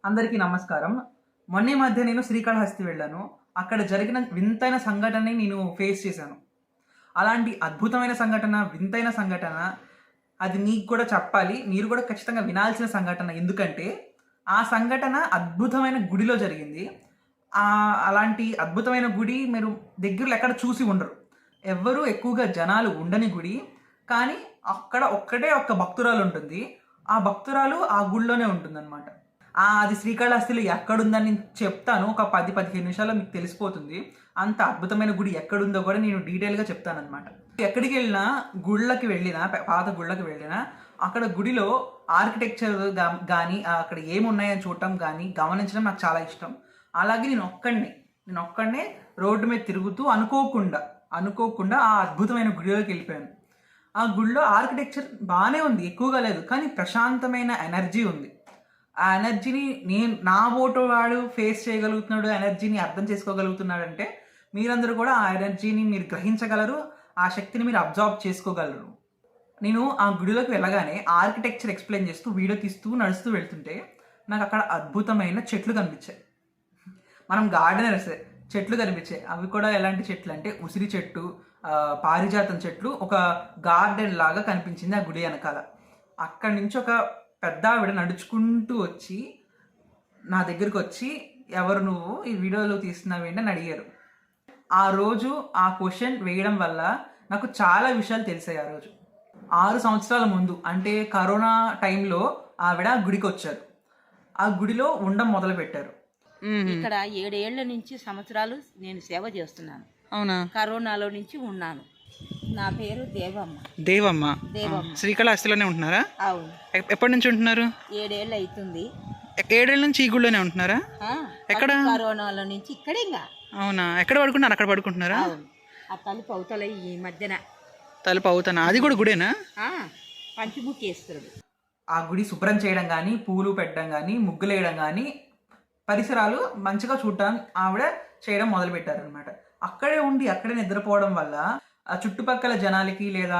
అందరికీ నమస్కారం. మొన్న ఈ మధ్య నేను శ్రీకాళహస్తి వెళ్ళాను. అక్కడ జరిగిన వింతైన సంఘటనని నేను ఫేస్ చేశాను. అలాంటి అద్భుతమైన సంఘటన, వింతైన సంఘటన అది మీకు కూడా చెప్పాలి. మీరు కూడా ఖచ్చితంగా వినాల్సిన సంఘటన. ఎందుకంటే ఆ సంఘటన అద్భుతమైన గుడిలో జరిగింది. అలాంటి అద్భుతమైన గుడి మీరు దగ్గరలో ఎక్కడ చూసి ఉండరు. ఎవ్వరూ ఎక్కువగా జనాలు ఉండని గుడి. కానీ అక్కడ ఒక్కటే ఒక్క భక్తురాలు ఉంటుంది. ఆ భక్తురాలు ఆ గుడిలోనే ఉంటుందన్నమాట. అది శ్రీకాళహస్తిలో ఎక్కడుందని చెప్తాను. ఒక 10-15 నిమిషాల్లో మీకు తెలిసిపోతుంది. అంత అద్భుతమైన గుడి ఎక్కడుందో కూడా నేను డీటెయిల్గా చెప్తానన్నమాట. ఎక్కడికి వెళ్ళినా, గుళ్ళకి వెళ్ళినా, పాత గుళ్ళకి వెళ్ళినా అక్కడ గుడిలో ఆర్కిటెక్చర్ కానీ అక్కడ ఏమున్నాయని చూడటం కానీ గమనించడం నాకు చాలా ఇష్టం. అలాగే నేను ఒక్కడనే రోడ్డు మీద తిరుగుతూ అనుకోకుండా ఆ అద్భుతమైన గుడిలోకి వెళ్ళిపోయాను. ఆ గుడిలో ఆర్కిటెక్చర్ బాగానే ఉంది, ఎక్కువగా లేదు, కానీ ప్రశాంతమైన ఎనర్జీ ఉంది. ఆ ఎనర్జీని నా ఓటు వాడు ఫేస్ చేయగలుగుతున్నాడు, ఎనర్జీని అర్థం చేసుకోగలుగుతున్నాడంటే మీరందరూ కూడా ఆ ఎనర్జీని మీరు గ్రహించగలరు, ఆ శక్తిని మీరు అబ్జర్వ్ చేసుకోగలరు. నేను ఆ గుడిలోకి వెళ్ళగానే ఆర్కిటెక్చర్ ఎక్స్ప్లెయిన్ చేస్తూ వీడియో తీస్తూ నడుస్తూ వెళ్తుంటే నాకు అక్కడ అద్భుతమైన చెట్లు కనిపించాయి. మనం గార్డెనర్స్, చెట్లు కనిపించాయి. అవి కూడా ఎలాంటి చెట్లు అంటే ఉసిరి చెట్టు, పారిజాతం చెట్లు, ఒక గార్డెన్ లాగా కనిపించింది ఆ గుడి వెనకాల. అక్కడి నుంచి ఒక పెద్ద ఆవిడ నడుచుకుంటూ వచ్చి నా దగ్గరికి వచ్చి, ఎవరు నువ్వు, ఈ వీడియోలో తీస్తున్నావేంటి అని అడిగారు. ఆ రోజు ఆ క్వశ్చన్ వేయడం వల్ల నాకు చాలా విషయాలు తెలిసాయి. ఆ రోజు 6 సంవత్సరాల ముందు, అంటే కరోనా టైంలో ఆవిడ గుడికి వచ్చారు. ఆ గుడిలో ఉండడం మొదలు పెట్టారు. ఇక్కడ 7 ఏళ్ల నుంచి సంవత్సరాలు నేను సేవ చేస్తున్నాను. అవునా? కరోనాలో నుంచి ఉన్నాను. నా పేరు దేవమ్మ. దేవమ్మ. శ్రీకాళహస్తిలోనే ఉంటున్నారా? అవును. ఎప్పటి నుంచి ఉంటున్నారు? 7 ఏళ్ళు అవుతుంది. 7 ఏళ్ళ నుంచి ఈ గుడిలోనే ఉంటున్నారా? ఎక్కడ? కరోనాలో నుంచి ఇక్కడే. అవునా? ఎక్కడ పడుకుంటున్నారు? అక్కడ పడుకుంటున్నారా? ఆ తలుపు అవతల ఈ మధ్యన తలుపు అవుతానా? అది కూడా గుడేనా? పంచముఖేశ్వరుడు. ఆ గుడి శుభ్రం చేయడం కానీ, పూలు పెట్టడం కానీ, ముగ్గులు వేయడం కానీ, పరిసరాలు మంచిగా చూడటానికి ఆవిడ చేయడం మొదలు పెట్టారనమాట. అక్కడే నిద్రపోవడం వల్ల ఆ చుట్టుపక్కల జనాలకి లేదా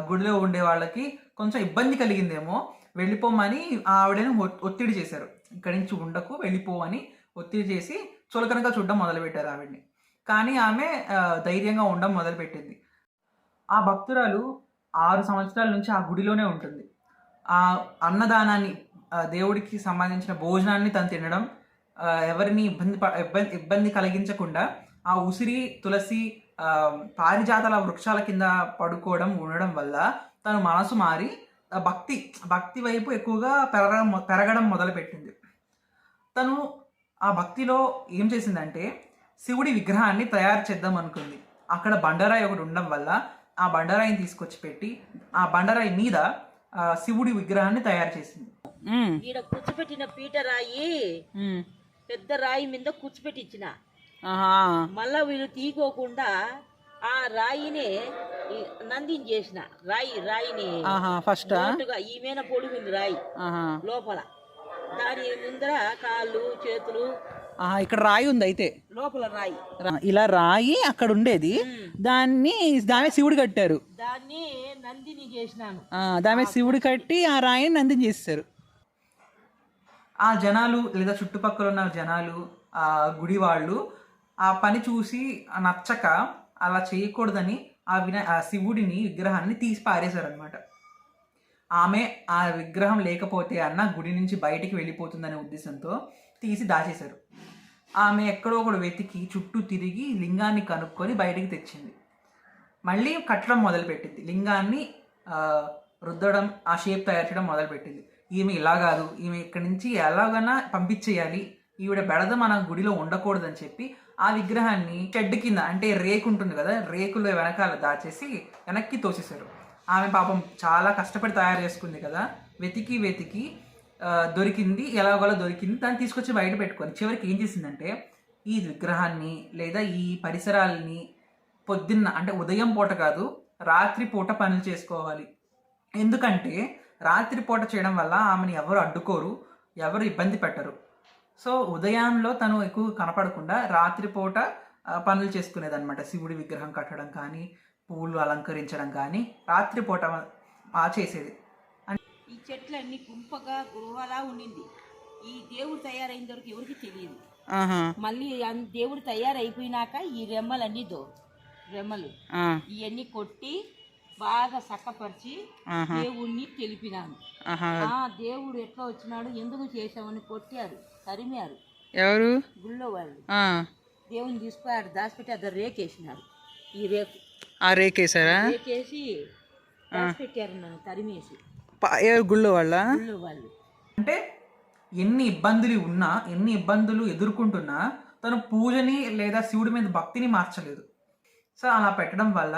గుడిలో ఉండే వాళ్ళకి కొంచెం ఇబ్బంది కలిగిందేమో. వెళ్ళిపోమని ఆవిడని ఒత్తిడి చేశారు. ఇక్కడి నుంచి ఉండకు, వెళ్ళిపో అని ఒత్తిడి చేసి చులకనగా చూడడం మొదలుపెట్టారు ఆవిడ్ని. కానీ ఆమె ధైర్యంగా ఉండడం మొదలుపెట్టింది. ఆ భక్తురాలు 6 సంవత్సరాల నుంచి ఆ గుడిలోనే ఉంటుంది. ఆ అన్నదానాన్ని, దేవుడికి సంబంధించిన భోజనాన్ని తను తినడం, ఎవరిని ఇబ్బంది కలిగించకుండా ఆ ఉసిరి, తులసి, పారిజాతాల వృక్షాల కింద పడుకోవడం ఉండడం వల్ల తను మనసు మారి భక్తి వైపు ఎక్కువగా పెరగడం మొదలుపెట్టింది. తను ఆ భక్తిలో ఏం చేసిందంటే శివుడి విగ్రహాన్ని తయారు చేద్దాం అనుకుంది. అక్కడ బండరాయి ఒకటి ఉండడం వల్ల ఆ బండరాయిని తీసుకొచ్చి పెట్టి ఆ బండరాయి మీద శివుడి విగ్రహాన్ని తయారు చేసింది. ఈడ కూర్చోపెట్టిన పీట రాయి, పెద్ద రాయి మీద కూర్చోపెట్టించిన, మళ్ళా వీళ్ళు తీకోకుండా ఆ రాయినే నందిని చేసిన. రాయిని ఫస్ట్ ఈమెన పొడుగుంది రాయి లోపల, దాని ముందర కాళ్ళు చేతులు. ఇక్కడ రాయి ఉంది, అయితే లోపల రాయి, ఇలా రాయి అక్కడ ఉండేది. దాన్ని శివుడు కట్టారు. దాన్ని నందిని చేసినాను. దాని శివుడు కట్టి ఆ రాయిని నందిని చేస్తారు. ఆ జనాలు లేదా చుట్టుపక్కల ఉన్న జనాలు, ఆ గుడి వాళ్ళు ఆ పని చూసి నచ్చక అలా చేయకూడదని ఆ శివుడిని విగ్రహాన్ని తీసి పారేశారనమాట. ఆమె ఆ విగ్రహం లేకపోతే అన్న గుడి నుంచి బయటికి వెళ్ళిపోతుందనే ఉద్దేశంతో తీసి దాచేశారు. ఆమె ఎక్కడో ఒకడు వెతికి చుట్టూ తిరిగి లింగాన్ని కనుక్కొని బయటికి తెచ్చింది. మళ్ళీ కట్టడం మొదలుపెట్టింది. లింగాన్ని రుద్దడం, ఆ షేప్ తయారు చేయడం మొదలుపెట్టింది. ఈమె ఇలా కాదు, ఈమె ఇక్కడి నుంచి ఎలాగైనా పంపించేయాలి, ఈవిడ బెడద మన గుడిలో ఉండకూడదని చెప్పి ఆ విగ్రహాన్ని షెడ్ కింద, అంటే రేకు ఉంటుంది కదా, రేకుల వెనకాల దాచేసి వెనక్కి తోసేశారు. ఆమె పాపం చాలా కష్టపడి తయారు చేసుకుంది కదా, వెతికి దొరికింది, ఎలాగోలా దొరికింది. దాన్ని తీసుకొచ్చి బయట పెట్టుకొని చివరికి ఏం చేసిందంటే ఈ విగ్రహాన్ని లేదా ఈ పరిసరాలని పొద్దున్న, అంటే ఉదయం పూట కాదు, రాత్రి పూట పనులు చేసుకోవాలి. ఎందుకంటే రాత్రిపూట చేయడం వల్ల ఆమెను ఎవరు అడ్డుకోరు, ఎవరు ఇబ్బంది పెట్టరు. సో ఉదయంలో తను ఎక్కువ కనపడకుండా రాత్రిపూట పనులు చేసుకునేదన్నమాట. శివుడి విగ్రహం కట్టడం కానీ, పూలు అలంకరించడం కానీ రాత్రిపూట చేసేది. ఈ చెట్లన్నీ గుంపగా గృహలా ఉండింది. ఈ దేవుడు తయారైన వరకు ఎవరికి తెలియదు. ఆహా. మళ్ళీ దేవుడు తయారైపోయినాక ఈ రెమ్మలన్నీ రెమ్మలు ఇవన్నీ కొట్టి బాగా చక్కపరిచి దేవుణ్ణి తెలిపినాను. దేవుడు ఎట్లా వచ్చినాడు, ఎందుకు చేసామని కొట్టారు, తరిమారు. ఎవరు? గుళ్ళో వాళ్ళు. దేవుని తీసుకుపోయాడు, దాచిపెట్టి అది రేకేసినారు. ఈ రేకు రేకేసారా? రేకేసి దాచిపెట్టారు నన్ను తరిమేసి. గుళ్ళో వాళ్ళ? గుళ్ళో వాళ్ళు. అంటే ఎన్ని ఇబ్బందులు ఎదుర్కొంటున్నా తను పూజని లేదా శివుడి మీద భక్తిని మార్చలేదు. సో అలా పెట్టడం వల్ల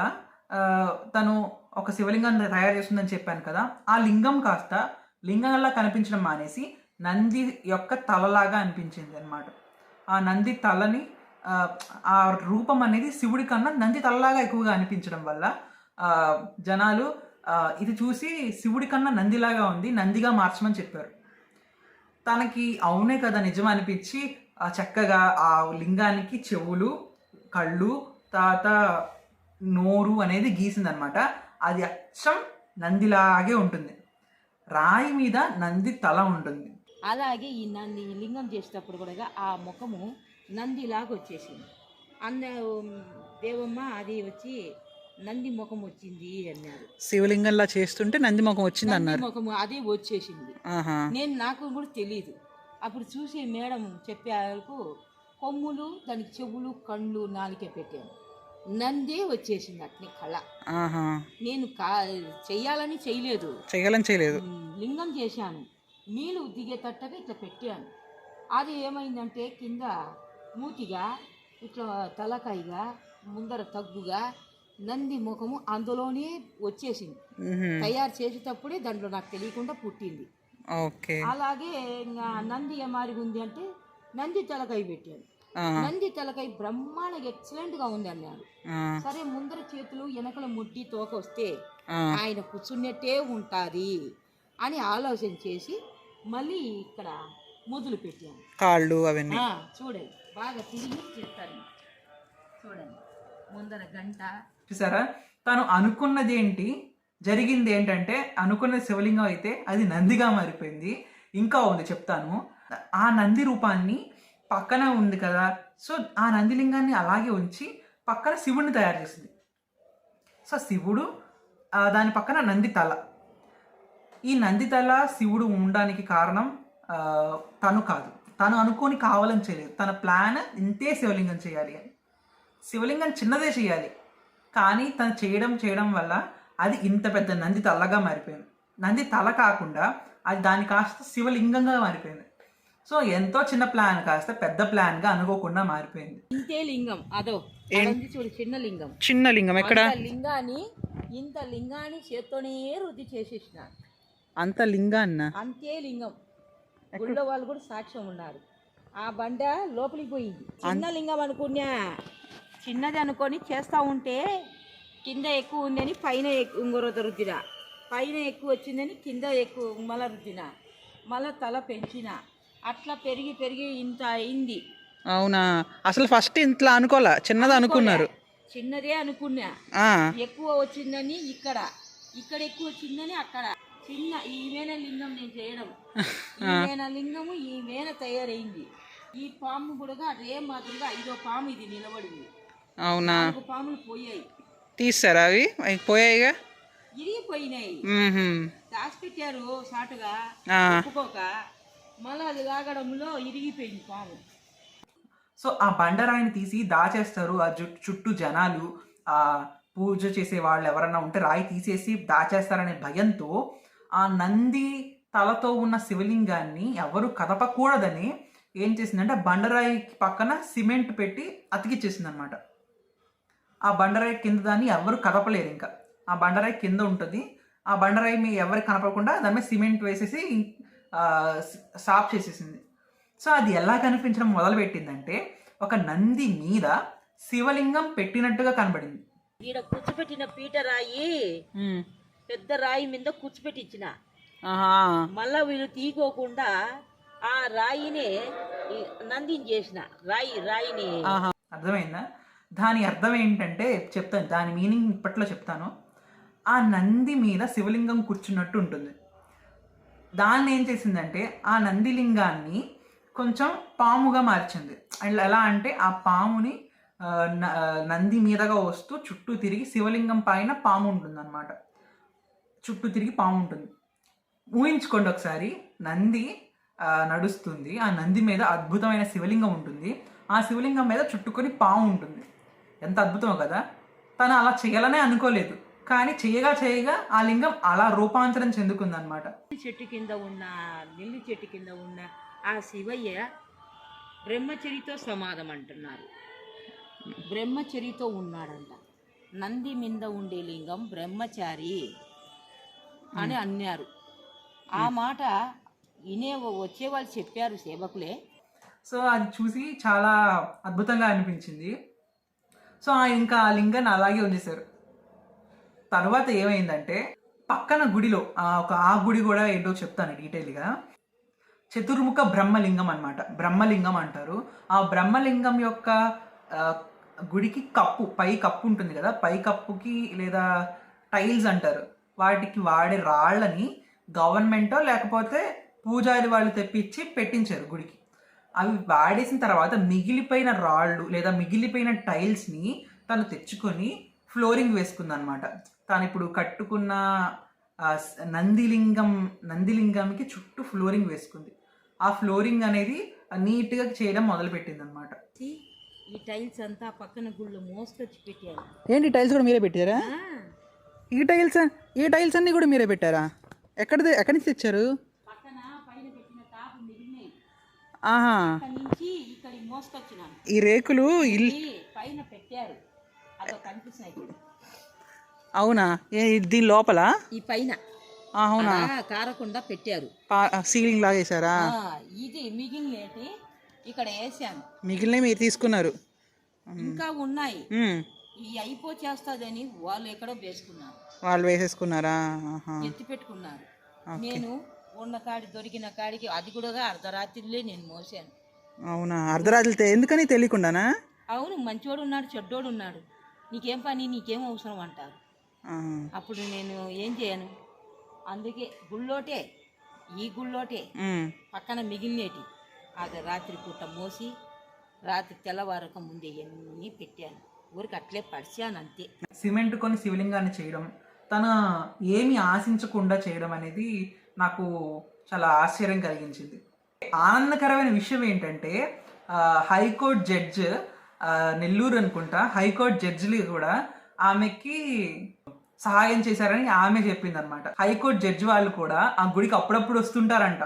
తను ఒక శివలింగాన్ని తయారు చేస్తుందని చెప్పాను కదా, ఆ లింగం కాస్త లింగంలా కనిపించడం మానేసి నంది యొక్క తలలాగా అనిపించింది అనమాట. ఆ నంది తలని ఆ రూపం అనేది శివుడి కన్నా నంది తలలాగా ఎక్కువగా అనిపించడం వల్ల జనాలు ఇది చూసి శివుడి కన్నా నందిలాగా ఉంది, నందిగా మార్చమని చెప్పారు. తనకి అవునే కదా నిజం అనిపించి చక్కగా ఆ లింగానికి చెవులు, కళ్ళు, తర్వాత నోరు అనేది గీసిందనమాట. అది అచ్చం నందిలాగే ఉంటుంది. రాయి మీద నంది తల ఉంటుంది. అలాగే ఈ నంది లింగం చేసేటప్పుడు కూడా ఆ ముఖము నందిలాగా వచ్చేసింది. దేవమ్మ అది వచ్చి నంది ముఖం వచ్చింది అన్నారు. శివలింగంలా చేస్తుంటే నంది ముఖం వచ్చింది అన్నారు. ముఖము అదే వచ్చేసింది. నాకు కూడా తెలియదు. అప్పుడు చూసి మేడం చెప్పేందుకు కొమ్ములు, దానికి చెవులు, కళ్ళు, నాలికే పెట్టాను. నందే వచ్చేసింది అట్నే కళ. నేను చెయ్యాలని చేయలేదు, లింగం చేశాను. నీళ్ళు దిగేటట్టుగా ఇట్లా పెట్టాను. అది ఏమైందంటే కింద మూతిగా ఇట్లా తలకాయగా ముందర తగ్గుగా నంది ముఖము అందులోనే వచ్చేసింది. తయారు చేసేటప్పుడే దాంట్లో నాకు తెలియకుండా పుట్టింది. అలాగే ఇంకా నంది ఏమారి ఉంది అంటే నంది తలకాయ పెట్టాను. నంది తలకాయ బ్రహ్మాండంగా ఎక్సలెంట్ గా ఉంది అన్నాడు. సరే ముందర చేతులు వెనకల ముడ్డి తోక వస్తే ఆయన కూర్చున్నట్టే ఉంటాది అని ఆలోచన చేసి మళ్ళీ ఇక్కడ మొదలు పెట్టాను. కాళ్ళు అవన్నీ చూడండి, బాగా తిరిగి చెప్తాను చూడండి. ముందర గంట చూసారా, తను అనుకున్నది ఏంటి, జరిగింది ఏంటంటే అనుకున్న శివలింగం అయితే అది నందిగా మారిపోయింది. ఇంకా ఉంది చెప్తాను. ఆ నంది రూపాన్ని పక్కన ఉంది కదా, సో ఆ నందిలింగాన్ని అలాగే ఉంచి పక్కన శివుడిని తయారు చేసింది. సో శివుడు దాని పక్కన నంది తల. ఈ నంది తల శివుడు ఉండడానికి కారణం తను కాదు, తను అనుకోని కావాలని చేయలేదు. తన ప్లాన్ ఇంతే శివలింగం చేయాలి అని. శివలింగం చిన్నదే చేయాలి, కానీ తను చేయడం వల్ల అది ఇంత పెద్ద నంది తలగా మారిపోయింది. నంది తల కాకుండా అది దాని కాస్త శివలింగంగా మారిపోయింది. సో ఎంతో చిన్న ప్లాన్ కాస్త పెద్ద ప్లాన్ గా అనుకోకుండా మారిపోయింది. ఇంతే లింగం అదో చూడు, చిన్న లింగం ఎక్కడ? ఇంత లింగాన్ని చేత్తోనే వృద్ధి చేసేసిన. అంత లింగాన్న అంతే లింగం. గుళ్ళో వాళ్ళు కూడా సాక్ష్యం ఉన్నారు. ఆ బండ లోపలికి పోయింది. చిన్న లింగం అనుకున్నా, చిన్నది అనుకొని చేస్తా ఉంటే కింద ఎక్కువ ఉందని పైన ఇంకొరత రుద్దిన, పైన ఎక్కువ వచ్చిందని కింద ఎక్కువ మళ్ళా రుద్దిన, మళ్ళా తల పెంచిన. అట్లా పెరిగి పెరిగి ఇంత అయింది. అవునా? అసలు ఫస్ట్ ఇంట్లో అనుకోలే, చిన్నది అనుకున్నారు. చిన్నదే అనుకున్నా. ఎక్కువ వచ్చిందని ఇక్కడ ఎక్కువ వచ్చిందని అక్కడ చిన్న. ఈమెన లింగం నేను చేయడం, ఈమెన లింగము ఈమెన తయారైంది. ఈ పాము కూడా అదే మాత్రంగా 5వ పాము ఇది నిలబడింది. అవునా? పాములు పోయాయి. తీస్తారా అవి? పోయాయిగా, ఇరిగిపోయినాయి. దాచిపెట్టారు సాటుగా ఒప్పుకోక, మళ్ళీ అది లాగడంలో ఇరిగిపోయింది పాము. సో ఆ బండరాయిని తీసి దాచేస్తారు. ఆ చుట్టూ జనాలు, ఆ పూజ చేసే వాళ్ళు ఎవరన్నా ఉంటే రాయి తీసేసి దాచేస్తారనే భయంతో ఆ నంది తలతో ఉన్న శివలింగాన్ని ఎవరు కదపకూడదని ఏం చేసిందంటే బండరాయి పక్కన సిమెంట్ పెట్టి అతికిచ్చేసింది అనమాట. ఆ బండరాయి కింద దాన్ని ఎవరు కదపలేరు. ఇంకా ఆ బండరాయి కింద ఉంటుంది. ఆ బండరాయి మీ ఎవరికి కనపడకుండా దాని మీద సిమెంట్ వేసేసి సాఫ్ చేసేసింది. సో అది ఎలా కనిపించడం మొదలుపెట్టిందంటే ఒక నంది మీద శివలింగం పెట్టినట్టుగా కనబడింది. ఈడ కూర్చోపెట్టిన పీట రాయి పెద్ద రాయి మీద కూర్చోపెట్టించిన, మళ్ళా వీళ్ళు తీకోకుండా ఆ రాయినే నందిని చేసిన రాయిని. అర్థమైందా? దాని అర్థం ఏంటంటే చెప్తాను, దాని మీనింగ్ ఇప్పట్లో చెప్తాను. ఆ నంది మీద శివలింగం కూర్చున్నట్టు ఉంటుంది. దాన్ని ఏం చేసిందంటే ఆ నందిలింగాన్ని కొంచెం పాముగా మార్చింది. అండ్ ఎలా అంటే ఆ పాముని నంది మీదగా వస్తూ చుట్టూ తిరిగి శివలింగం పైన పాము ఉంటుందన్నమాట. చుట్టూ తిరిగి పాము ఉంటుంది. ఊహించుకోండి ఒకసారి, నంది నడుస్తుంది, ఆ నంది మీద అద్భుతమైన శివలింగం ఉంటుంది, ఆ శివలింగం మీద చుట్టుకొని పాము ఉంటుంది. ఎంత అద్భుతమో కదా. తను అలా చేయాలనే అనుకోలేదు, కానీ చేయగా చేయగా ఆ లింగం అలా రూపాంతరం చెందుకుందనమాట. చెట్టు కింద ఉన్న నెల్లి చెట్టు కింద ఉన్న ఆ శివయ్య బ్రహ్మచరితో సమాధం అంటున్నారు. బ్రహ్మచరితో ఉన్నాడంట. నంది మీద ఉండే లింగం బ్రహ్మచారి అని అన్నారు. ఆ మాట వచ్చేవాళ్ళు చెప్పారు సేవకులే. సో అది చూసి చాలా అద్భుతంగా అనిపించింది. సో ఇంకా ఆ లింగాన్ని అలాగే ఉంచేశారు. తర్వాత ఏమైందంటే పక్కన గుడిలో ఆ గుడి కూడా ఏంటో చెప్తాను డీటెయిల్గా. చతుర్ముఖ బ్రహ్మలింగం అనమాట, బ్రహ్మలింగం అంటారు. ఆ బ్రహ్మలింగం యొక్క గుడికి పై కప్పు ఉంటుంది కదా, పై కప్పుకి లేదా టైల్స్ అంటారు, వాటికి వాడే రాళ్ళని గవర్నమెంటో లేకపోతే పూజారి వాళ్ళు తెప్పించి పెట్టించారు గుడికి. అవి వాడేసిన తర్వాత మిగిలిపోయిన రాళ్ళు లేదా మిగిలిపోయిన టైల్స్ని తను తెచ్చుకొని ఫ్లోరింగ్ వేసుకుందనమాట. తాను ఇప్పుడు కట్టుకున్న నందిలింగంకి చుట్టూ ఫ్లోరింగ్ వేసుకుంది. ఆ ఫ్లోరింగ్ అనేది నీట్గా చేయడం మొదలుపెట్టింది అనమాట. ఈ టైల్స్ అంతా పక్కన గుళ్ళు మోసుకొచ్చి పెట్టారు. ఏంటి టైల్స్ కూడా మీరే పెట్టారా? ఈ టైల్స్ అన్ని కూడా మీరే పెట్టారా? ఎక్కడి నుంచి తెచ్చారు? పక్కన పైన పెట్టిన తాపు మిగిలినాయి. ఆహా, నుంచి ఇక్కడ మోసుకొచ్చినాను. ఈ రేకులు పైన పెట్టారు, అదో కనిపిస్తున్నాయి. అవునా? దీని లోపల ఈ పైన అవునా కారకుండా పెట్టారు, సీలింగ్ లాగేశారా? ఇది మిగిలినటి ఇక్కడ వేసాను. మిగిలిన మీరు తీసుకున్నారు? ఇంకా ఉన్నాయి. ఈ అయిపోచేస్తుందని వాళ్ళు ఎక్కడో వేసుకున్నారు. వాళ్ళు వేసేసుకున్నారా? ఎత్తి పెట్టుకున్నారు. నేను ఉన్న కాడి దొరికిన కాడికి అది కూడా అర్ధరాత్రిలే నేను మోసాను. అవునా? అర్ధరాత్రి ఎందుకని తెలియకుండానా? అవును, మంచోడు ఉన్నాడు చెడ్డోడు ఉన్నాడు, నీకేం పని నీకేం అవసరం అంటారు. అప్పుడు నేను ఏం చేయను. అందుకే ఈ గుళ్ళోటే పక్కన మిగిలినేటి అది రాత్రి పూట మోసి రాత్రి తెల్లవారక ముందే ఎన్ని పెట్టాను. ఊరికి అట్లే పరిచాను అంతే. సిమెంట్ కొని శివలింగాన్ని చేయడం, తను ఏమి ఆశించకుండా చేయడం అనేది నాకు చాలా ఆశ్చర్యం కలిగించింది. ఆనందకరమైన విషయం ఏంటంటే హైకోర్టు జడ్జ్, నెల్లూరు అనుకుంటా, హైకోర్టు జడ్జిలు కూడా ఆమెకి సహాయం చేశారని ఆమె చెప్పింది అనమాట. హైకోర్టు జడ్జి వాళ్ళు కూడా ఆ గుడికి అప్పుడప్పుడు వస్తుంటారంట.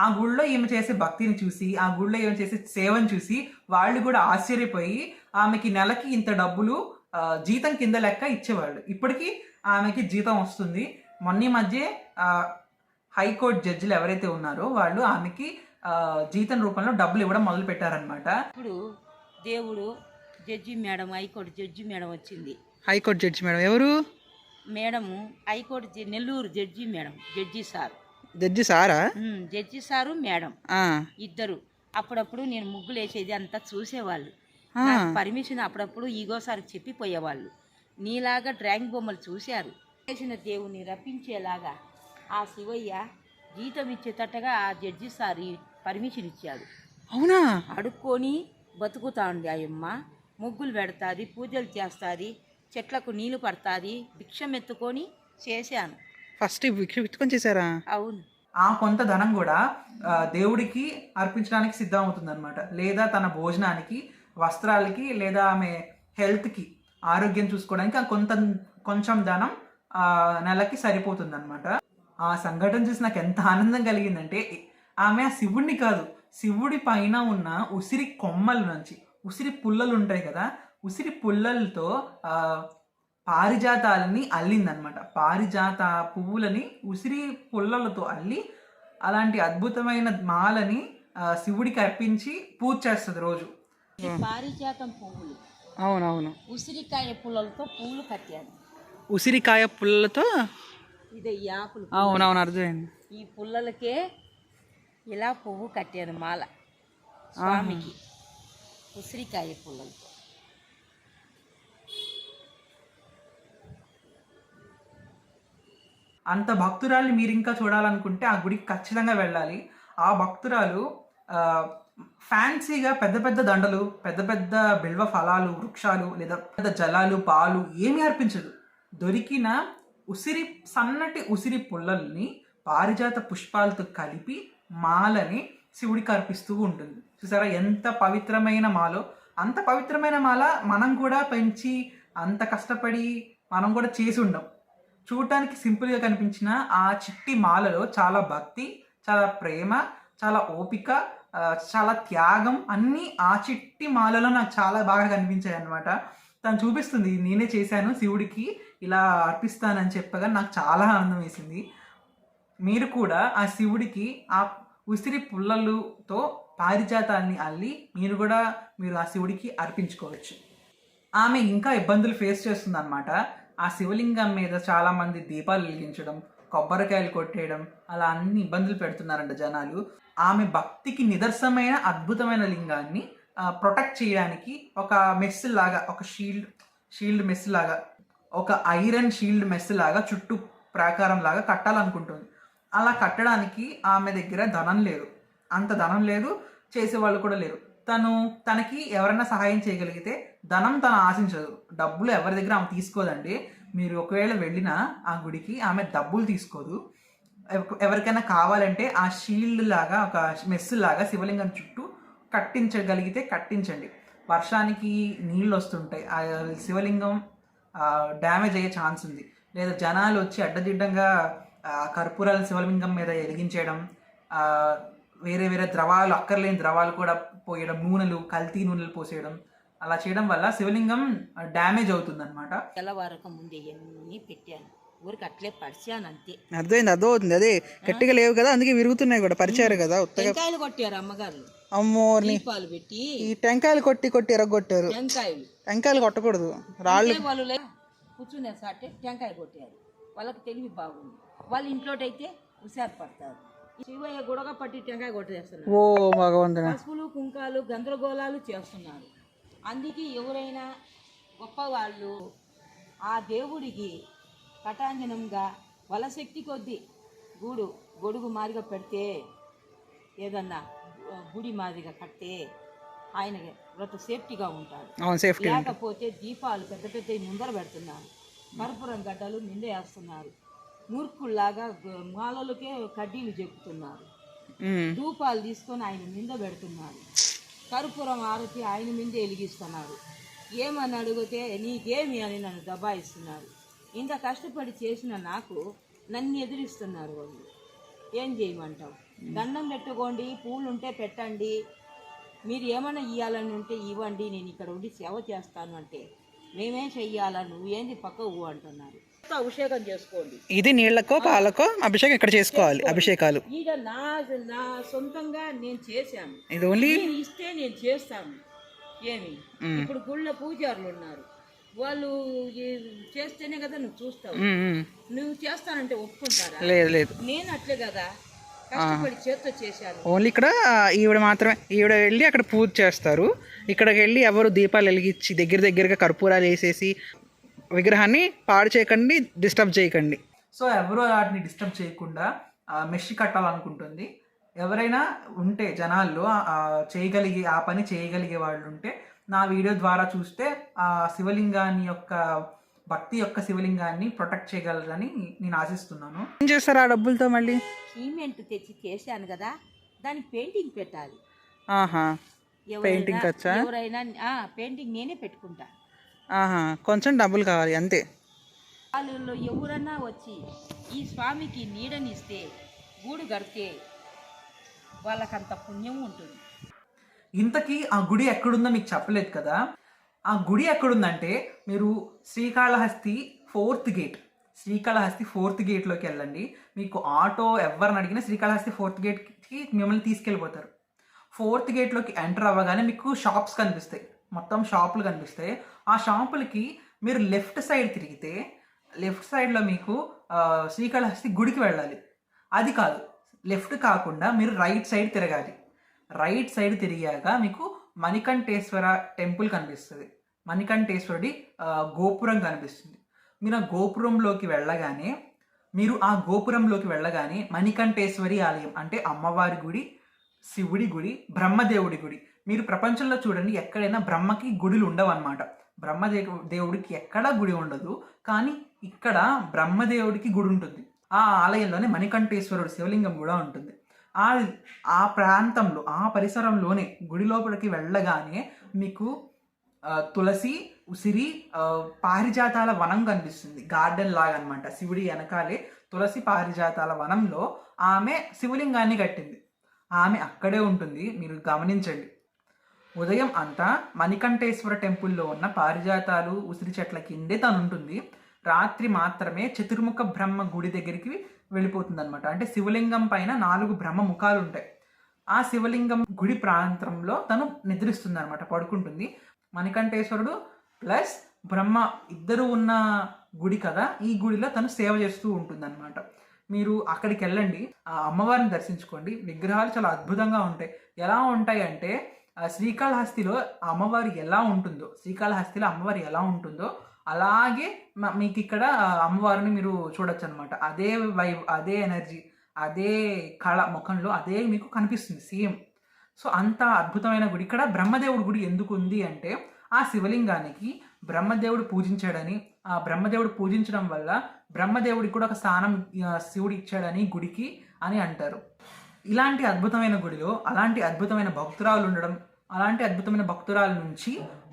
ఆ గుడిలో ఈమె చేసే భక్తిని చూసి, ఆ గుడిలో ఈమె చేసే సేవను చూసి వాళ్ళు కూడా ఆశ్చర్యపోయి ఆమెకి నెలకి ఇంత డబ్బులు జీతం కింద లెక్క ఇచ్చేవాళ్ళు. ఇప్పటికీ ఆమెకి జీతం వస్తుంది. మొన్న మధ్య హైకోర్టు జడ్జిలు ఎవరైతే ఉన్నారో వాళ్ళు ఆమెకి జీతం రూపంలో డబ్బులు ఇవ్వడం మొదలు పెట్టారనమాట. ఇప్పుడు దేవుడు judge madam, high court judge madam వచ్చింది. హైకోర్టు జడ్జి మేడం ఎవరు? Madam high court Nellore judge madam, judge సారా? జడ్జి సారు మేడం ఇద్దరు. అప్పుడప్పుడు నేను ముగ్గులు వేసేది అంతా చూసేవాళ్ళు. పర్మిషన్ అప్పుడప్పుడు ఈగోసారి చెప్పిపోయేవాళ్ళు. నీలాగా డ్రాయింగ్ బొమ్మలు చూశారు. చేసిన దేవుని రప్పించేలాగా ఆ శివయ్య జీతం ఇచ్చేటట్టుగా ఆ జడ్జి సార్ పర్మిషన్ ఇచ్చాడు. అవునా? అడుక్కొని బతుకుతాంది ఆయమ్మ. ముగ్గులు పెడతాది, పూజలు చేస్తుంది, చెట్లకు నీళ్లు పడతాది, భిక్షం ఎత్తుకొని చేశాను. ఫస్ట్ భిక్షం చేశారా? అవును. ఆ కొంత ధనం కూడా దేవుడికి అర్పించడానికి సిద్ధం అవుతుంది అనమాట. లేదా తన భోజనానికి, వస్త్రాలకి, లేదా ఆమె హెల్త్కి, ఆరోగ్యం చూసుకోవడానికి ఆ కొంచెం ధనం నెలకి సరిపోతుంది అనమాట. ఆ సంఘటన చూసి నాకు ఎంత ఆనందం కలిగిందంటే, ఆమె ఆ శివుడిని కాదు, శివుడి పైన ఉన్న ఉసిరి కొమ్మల నుంచి, ఉసిరి పుల్లలు ఉంటాయి కదా, ఉసిరి పుల్లలతో పారిజాతాలని అల్లిందనమాట. పారిజాత పువ్వులని ఉసిరి పుల్లలతో అల్లి అలాంటి అద్భుతమైన మాలని శివుడికి అర్పించి పూజ చేస్తుంది రోజు. పారిజాతం పువ్వులు, అవునవును, ఉసిరికాయ పుల్లలతో పువ్వులు కట్టాను. ఉసిరికాయ పుల్లలతో ఇదే యాపులు, అవునవును, అర్థమైంది. ఈ పుల్లలకే ఇలా పువ్వు కట్టాను మాల స్వామికి, ఉసిరికాయ పుల్లలతో. అంత భక్తురాల్ని మీరు ఇంకా చూడాలనుకుంటే ఆ గుడికి ఖచ్చితంగా వెళ్ళాలి. ఆ భక్తురాలు ఫ్యాన్సీగా పెద్ద పెద్ద దండలు, పెద్ద పెద్ద బిల్వ ఫలాలు, వృక్షాలు లేదా పెద్ద జలాలు, పాలు ఏమీ అర్పించదు. దొరికిన సన్నటి ఉసిరి పుల్లల్ని పారిజాత పుష్పాలతో కలిపి మాలని శివుడికి అర్పిస్తూ ఉంటుంది. చూసారా ఎంత పవిత్రమైన మాలో. అంత పవిత్రమైన మాల మనం కూడా పెంచి అంత కష్టపడి మనం కూడా చేసి ఉండం. చూడటానికి సింపుల్గా కనిపించిన ఆ చిట్టి మాలలో చాలా భక్తి, చాలా ప్రేమ, చాలా ఓపిక, చాలా త్యాగం అన్నీ ఆ చిట్టి మాలలో నాకు చాలా బాగా కనిపించాయి అన్నమాట. తను చూపిస్తుంది నేనే చేశాను శివుడికి ఇలా అర్పిస్తానని చెప్పగా నాకు చాలా ఆనందం వేసింది. మీరు కూడా ఆ శివుడికి ఆ ఉసిరి పుల్లలతో పారిజాతాన్ని అల్లి మీరు ఆ శివుడికి అర్పించుకోవచ్చు. ఆమె ఇంకా ఇబ్బందులు ఫేస్ చేస్తుంది అనమాట. ఆ శివలింగం మీద చాలామంది దీపాలు వెలిగించడం, కొబ్బరికాయలు కొట్టేయడం, అలా అన్ని ఇబ్బందులు పెడుతున్నారంట జనాలు. ఆమె భక్తికి నిదర్శనమైన అద్భుతమైన లింగాన్ని ప్రొటెక్ట్ చేయడానికి ఒక మెస్ లాగా, ఒక షీల్డ్ మెస్ లాగా, ఒక ఐరన్ షీల్డ్ మెస్ లాగా చుట్టూ ప్రాకారం లాగా కట్టాలనుకుంటుంది. అలా కట్టడానికి ఆమె దగ్గర ధనం లేదు, అంత ధనం లేదు, చేసేవాళ్ళు కూడా లేరు. తనకి ఎవరైనా సహాయం చేయగలిగితే ధనం తను ఆశించదు, డబ్బులు ఎవరి దగ్గర ఆమె తీసుకోదండి. మీరు ఒకవేళ వెళ్ళినా ఆ గుడికి ఆమె డబ్బులు తీసుకోదు. ఎవరికైనా కావాలంటే ఆ షీల్డ్ లాగా, ఒక మెస్ లాగా శివలింగం చుట్టూ కట్టించగలిగితే కట్టించండి. వర్షానికి నీళ్ళు వస్తుంటాయి, ఆ శివలింగం డ్యామేజ్ అయ్యే ఛాన్స్ ఉంది. లేదా జనాలు వచ్చి అడ్డదిడ్డంగా కర్పూరాలను శివలింగం మీద వెలిగించేయడం, వేరే వేరే ద్రవాలు, అక్కర్లేని ద్రవాలు కూడా పోయడం, కల్తీ నూనెలు పోసేయడం, అలా చేయడం వల్ల శివలింగం డ్యామేజ్ అవుతుంది అనమాట. తెల్లవారక ముందే ఎన్ని పెట్టాను, ఊరికి అట్లే పరిచాను అంతే. అర్థమైంది. అదే గట్టిగా లేవు కదా, అందుకే విరుగుతున్నాయి కూడా, పరిచారు కదా. టెంకాయలు కొట్టారు అమ్మగారు, అమ్మోర్ని దీపాలు పెట్టి ఈ టెంకాయలు కొట్టి ఎరగొట్టారు. టెంకాయలు కొట్టకూడదు, రాళ్ళు. వాళ్ళు కూర్చునే సాటే టెంకాయ కొట్టారు. వాళ్ళకి తెలివి బాగుంది. వాళ్ళ ఇంట్లోటైతే హుషారు పడతారు. శివయ్య గుడగ పట్టి టెంకాయ కొట్టేస్తున్నారు. ఓ భగవంతుడా, పసుపులు కుంకాలు గందరగోళాలు చేస్తున్నారు. అందుకే ఎవరైనా గొప్పవాళ్ళు ఆ దేవుడికి కటాంజనంగా వాళ్ళ శక్తి కొద్దీ గొడుగు మాదిరిగా పెడితే, ఏదన్నా గుడి మాదిరిగా కడితే ఆయన వ్రత సేఫ్టీగా ఉంటాడు. లేకపోతే దీపాలు పెద్ద పెద్ద ముందర పెడుతున్నారు, కర్పూరం గడ్డలు నింద వేస్తున్నారు, మూర్ఖుల్లాగా మాలలకే కడ్డీలు చెప్పుతున్నారు, ధూపాలు తీసుకొని ఆయన నింద పెడుతున్నారు, కర్పూరం ఆరతి ఆయన మీదే వెలిగిస్తున్నారు. ఏమని అడిగితే నీకేమి అని నన్ను దబాయిస్తున్నారు. ఇంత కష్టపడి చేసిన నన్ను ఎదిరిస్తున్నారు వాళ్ళు. ఏం చేయమంటావు? దండం పెట్టుకోండి, పూలు ఉంటే పెట్టండి, మీరు ఏమైనా ఇవ్వాలని ఉంటే ఇవ్వండి, నేను ఇక్కడ ఉండి సేవ చేస్తాను అంటే మేమేం చెయ్యాలా, నువ్వేంది పక్కకు అంటున్నారు. అభిషేకం చేసుకోండి. ఇది నీళ్లకో పాలకో అభిషేకం ఇక్కడ చేసుకోవాలి. అభిషేకాలు ఇక నా సొంతంగా నేను చేశాను. ఇది ఓన్లీ ఇస్తే నేను చేస్తాను. ఏమి ఇప్పుడు గుళ్ళ పూజారులు ఉన్నారు, వాళ్ళు చేస్తేనే కదా నువ్వు చూస్తావు. నువ్వు చేస్తానంటే ఒప్పుకుంటారా? లేదు. నేను అట్లే కదా కష్టపడి చేత్తో చేశాను. ఓన్లీ ఇక్కడ ఈవిడ వెళ్ళి అక్కడ పూజ చేస్తారు. ఇక్కడికి వెళ్ళి ఎవరు దీపాలు వెలిగించి దగ్గరగా కర్పూరాలు వేసేసి విగ్రహాన్ని పాడు చేయకండి, డిస్టర్బ్ చేయకండి. సో ఎవరు వాటిని డిస్టర్బ్ చేయకుండా మెషి కట్టాలనుకుంటుంది. ఎవరైనా ఉంటే జనాల్లో ఆ పని చేయగలిగే వాళ్ళు ఉంటే నా వీడియో ద్వారా చూస్తే ఆ శివలింగాన్ని భక్తి యొక్క శివలింగాన్ని ప్రొటెక్ట్ చేయగలరని నేను ఆశిస్తున్నాను. ఏం చేస్తారు ఆ డబ్బులతో? మళ్ళీ సిమెంట్ తెచ్చి చేశాను కదా, దానికి పెయింటింగ్ పెట్టాలి. పెయింటింగ్ వచ్చా? ఎవరైనా పెయింటింగ్ నేనే పెట్టుకుంటా. కొంచెం డబ్బులు కావాలి అంతే. వాళ్ళు ఎవరన్నా వచ్చి ఈ స్వామికి నీడనిస్తే, గూడు కడితే వాళ్ళకంత పుణ్యం ఉంటుంది. ఇంతకీ ఆ గుడి ఎక్కడుందో మీకు చెప్పలేదు కదా. ఆ గుడి ఎక్కడుందంటే మీరు Srikalahasti 4th gate, Srikalahasti 4th గేట్లోకి వెళ్ళండి. మీకు ఆటో ఎవరిని అడిగినా శ్రీకాళహస్తి 4th గేట్కి మిమ్మల్ని తీసుకెళ్ళిపోతారు. 4th గేట్లోకి ఎంటర్ అవ్వగానే మీకు షాప్స్ కనిపిస్తాయి, మొత్తం షాపులు కనిపిస్తాయి. ఆ షాపులకి మీరు లెఫ్ట్ సైడ్ తిరిగితే లెఫ్ట్ సైడ్లో మీకు శ్రీకాళహస్తి గుడికి వెళ్ళాలి. అది కాదు, లెఫ్ట్ కాకుండా మీరు రైట్ సైడ్ తిరగాలి. రైట్ సైడ్ తిరిగాక మీకు మణికంఠేశ్వర టెంపుల్ కనిపిస్తుంది, మణికంఠేశ్వరుడి గోపురం కనిపిస్తుంది. మీరు ఆ గోపురంలోకి వెళ్ళగానే మీరు ఆ గోపురంలోకి వెళ్ళగానే మణికంఠేశ్వరి ఆలయం అంటే అమ్మవారి గుడి, శివుడి గుడి, బ్రహ్మదేవుడి గుడి. మీరు ప్రపంచంలో చూడండి ఎక్కడైనా బ్రహ్మకి గుడులు ఉండవన్నమాట. దేవుడికి ఎక్కడా గుడి ఉండదు. కానీ ఇక్కడ బ్రహ్మదేవుడికి గుడి ఉంటుంది. ఆ ఆలయంలోనే మణికంఠేశ్వరుడు శివలింగం కూడా ఉంటుంది. ఆ ఆ ప్రాంతంలో ఆ పరిసరంలోనే గుడి లోపలికి వెళ్ళగానే మీకు తులసి, ఉసిరి, పారిజాతాల వనం కనిపిస్తుంది. గార్డెన్ లాగా అనమాట. శివుడి వెనకాలే తులసి పారిజాతాల వనంలో ఆమె శివలింగాన్ని కట్టింది. ఆమె అక్కడే ఉంటుంది. మీరు గమనించండి. ఉదయం అంతా మణికంఠేశ్వర టెంపుల్లో ఉన్న పారిజాతాలు, ఉసిరి చెట్ల కిందే తను ఉంటుంది. రాత్రి మాత్రమే చతుర్ముఖ బ్రహ్మ గుడి దగ్గరికి వెళ్ళిపోతుంది అనమాట. అంటే శివలింగం పైన 4 బ్రహ్మ ముఖాలు ఉంటాయి. ఆ శివలింగం గుడి ప్రాంతంలో తను నిద్రిస్తుంది అనమాట, పడుకుంటుంది. మణికంఠేశ్వరుడు ప్లస్ బ్రహ్మ ఇద్దరు ఉన్న గుడి కదా, ఈ గుడిలో తను సేవ చేస్తూ ఉంటుంది అనమాట. మీరు అక్కడికి వెళ్ళండి, ఆ అమ్మవారిని దర్శించుకోండి. విగ్రహాలు చాలా అద్భుతంగా ఉంటాయి. ఎలా ఉంటాయి అంటే శ్రీకాళహస్తిలో అమ్మవారు ఎలా ఉంటుందో, శ్రీకాళహస్తిలో అమ్మవారు ఎలా ఉంటుందో అలాగే మీకు ఇక్కడ అమ్మవారిని మీరు చూడొచ్చు అనమాట. అదే వైబ్, అదే ఎనర్జీ, అదే కళ ముఖంలో అదే మీకు కనిపిస్తుంది సేమ్. సో అంత అద్భుతమైన గుడి. ఇక్కడ బ్రహ్మదేవుడి గుడి ఎందుకు ఉంది అంటే ఆ శివలింగానికి బ్రహ్మదేవుడు పూజించాడని, ఆ బ్రహ్మదేవుడు పూజించడం వల్ల బ్రహ్మదేవుడికి కూడా ఒక స్థానం శివుడు ఇచ్చాడని గుడికి అని అంటారు. ఇలాంటి అద్భుతమైన గుడిలో అలాంటి అద్భుతమైన భక్తురాలు ఉండడం, అలాంటి అద్భుతమైన భక్తురాల నుంచి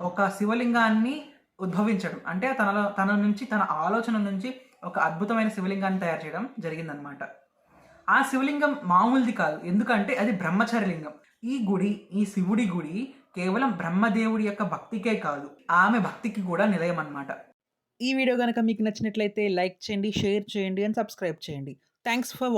ఒక శివలింగాన్ని ఉద్భవించడం, అంటే తన నుంచి, తన ఆలోచన నుంచి ఒక అద్భుతమైన శివలింగాన్ని తయారు చేయడం జరిగిందనమాట. ఆ శివలింగం మామూలుది కాదు, ఎందుకంటే అది బ్రహ్మచర్యలింగం. ఈ గుడి, ఈ శివుడి గుడి కేవలం బ్రహ్మదేవుడి యొక్క భక్తికే కాదు, ఆమె భక్తికి కూడా నిలయం అన్నమాట. ఈ వీడియో కనుక మీకు నచ్చినట్లయితే లైక్ చేయండి, షేర్ చేయండి అండ్ సబ్స్క్రైబ్ చేయండి. Thanks for